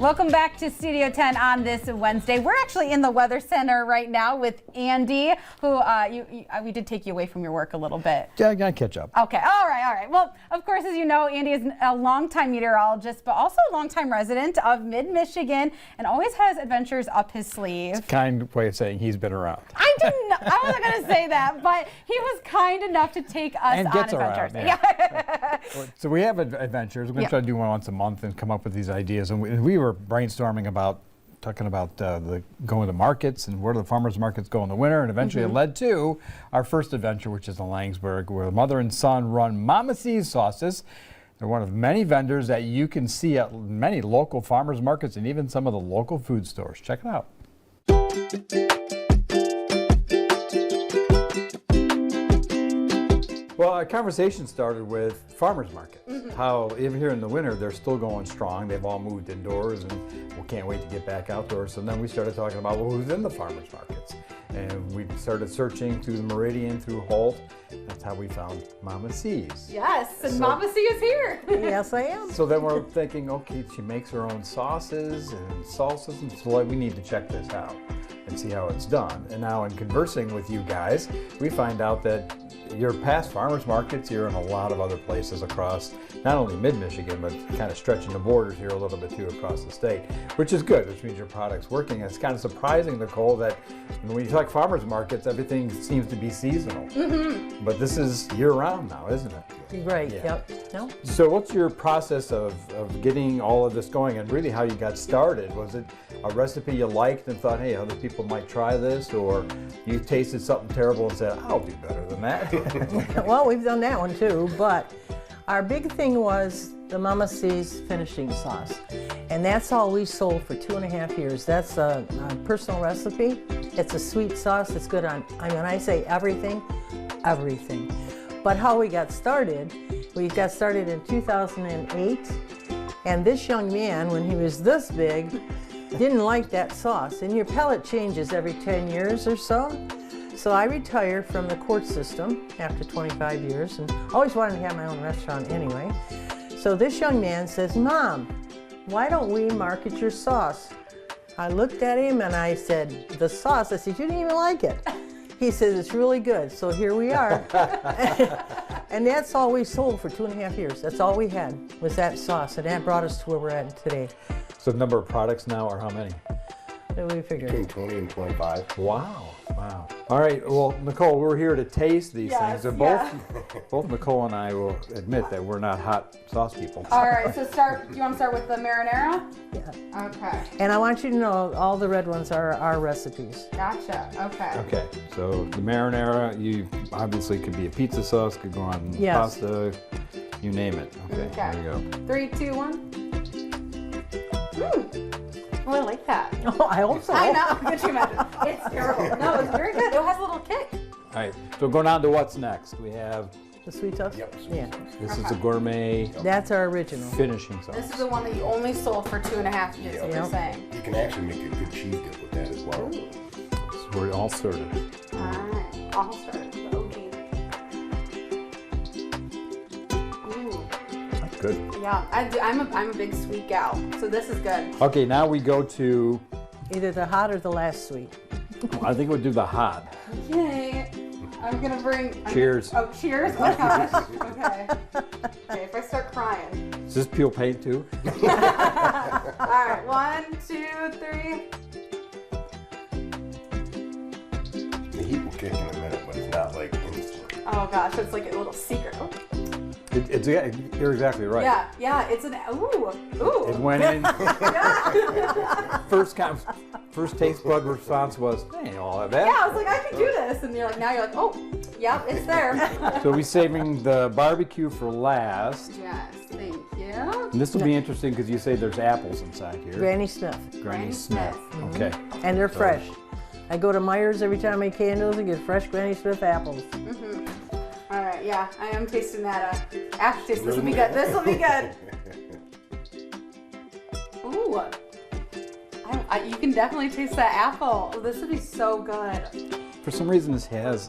Welcome back to Studio 10 on this Wednesday. We're actually in the Weather Center right now with Andy, who we did take you away from your work a little bit. Yeah, I gotta catch up. Okay, all right. Well, of course, as you know, Andy is a longtime meteorologist, but also a longtime resident of mid-Michigan and always has adventures up his sleeve. It's a kind way of saying he's been around. I wasn't going to say that, but he was kind enough to take us and on gets adventures. Around, yeah. So we have adventures. We're going to try to do one once a month and come up with these ideas. And we were brainstorming about talking about going to markets and where the farmers markets go in the winter, and eventually it led to our first adventure, which is in Langsburg, where the mother and son run Mama C's sauces. They're one of many vendors that you can see at many local farmers markets and even some of the local food stores. Check it out. Well, our conversation started with farmers markets. How even here in the winter, they're still going strong. They've all moved indoors and we can't wait to get back outdoors. So then we started talking about, well, who's in the farmers markets? And we started searching through the Meridian, through Holt. That's how we found Mama C's. Yes, and Mama C is here. Yes, I am. So then we're thinking, okay, she makes her own sauces and salsas, and so we need to check this out and see how it's done. And now in conversing with you guys, we find out that you're past farmers markets, you're in a lot of other places across not only mid-Michigan, but kind of stretching the borders here a little bit too across the state, which is good, which means your product's working. It's kind of surprising, Nicole, that when you talk farmers markets, everything seems to be seasonal. But this is year-round now, isn't it? Right, Yeah. yep. No? So what's your process of getting all of this going, and really how you got started? Was it a recipe you liked and thought, hey, other people might try this, or you tasted something terrible and said, I'll do better than that? Well, we've done that one too, but our big thing was the Mama C's finishing sauce. And that's all we sold for 2.5 years. That's a personal recipe. It's a sweet sauce. It's good on, I mean, when I say everything, everything. But how we got started in 2008, and this young man, when he was this big, didn't like that sauce. And your palate changes every 10 years or so. So I retired from the court system after 25 years and always wanted to have my own restaurant anyway. So this young man says, Mom, why don't we market your sauce? I looked at him and I said, the sauce? I said, you didn't even like it. He says, it's really good. So here we are. And that's all we sold for 2.5 years. That's all we had was that sauce. And that brought us to where we're at today. So the number of products now are how many? What do we figure? Between 20 and 25. Wow. All right, well, Nicole, we're here to taste these things. They're both Nicole and I will admit that we're not hot sauce people. All right, so you want to start with the marinara? Yeah. Okay. And I want you to know all the red ones are our recipes. Gotcha. Okay. Okay, so the marinara, you obviously could be a pizza sauce, could go on pasta, you name it. Okay, there you go. 3, 2, 1. Oh, I like that. Oh, I hope so. I know. Could you imagine? It's terrible. No, it's very good. It has a little kick. All right, so going on to what's next. We have, The sweet sauce? Yep. Yeah. this is a gourmet That's our original. finishing sauce. This is the one that you only sold for 2.5 years, what you're Yep. saying. You can actually make a good cheese dip with that as well. So we're all sorted. All right. I'll start with the OG. Ooh. That's good. Yeah, I'm a big sweet gal, so this is good. Okay, now we go to, Either the hot or the last sweet. I think we'll do the hot. Okay. I'm gonna bring. Cheers. Oh, cheers! Oh gosh. Okay. Okay, if I start crying. Is this peel paint too? All right, 1, 2, 3. The heat will kick in a minute, but it's not like instant. Oh gosh, it's like a little secret. Oh. You're exactly right. Yeah, it's an ooh. It went in. First taste bud response was, ain't all that bad. Yeah, I was like, I can do this, and you're like, now you're like, oh, yeah, it's there. So we're saving the barbecue for last. Yes, thank you. And this will be interesting because you say there's apples inside here. Granny Smith. Granny Smith. Okay. And they're fresh. I go to Meijer's every time I make candles and get fresh Granny Smith apples. All right, yeah, I am tasting that aftertaste. This will be good. This will be good. Ooh. You can definitely taste that apple. Oh, this would be so good. For some reason, this has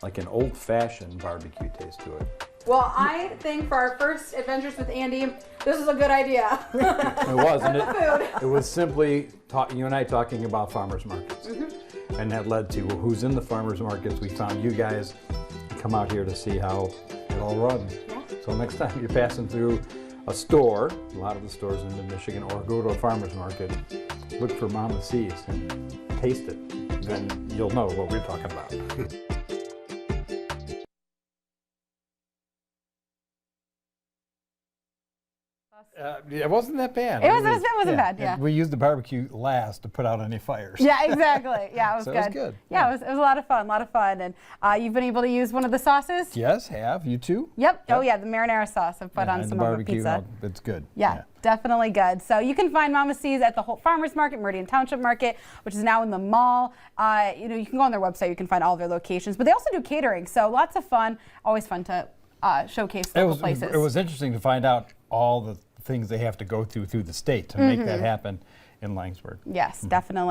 like an old-fashioned barbecue taste to it. Well, I think for our first Adventures with Andy, this is a good idea. It was, and Food. it was simply you and I talking about farmers markets. And that led to who's in the farmers markets. We found you guys to come out here to see how it all runs. Yeah. So next time you're passing through a store, a lot of the stores in Mid-Michigan, or go to a farmer's market, look for Mama C's and taste it. Then you'll know what we're talking about. It wasn't that bad. It wasn't bad, yeah. We used the barbecue last to put out any fires. Yeah, exactly. Yeah, it was So good. it was good. Yeah, it was a lot of fun, And you've been able to use one of the sauces? Yes, have. You too? Yep. Oh yeah, the marinara sauce I've put on and some the of our barbecue, pizza. it's good. Yeah, definitely good. So you can find Mama C's at the Holt Farmers Market, Meridian Township Market, which is now in the mall. You can go on their website. You can find all of their locations. But they also do catering, so lots of fun. Always fun to showcase local places. It was interesting to find out all the things they have to go through the state to make that happen in Langsburg. Yes, definitely.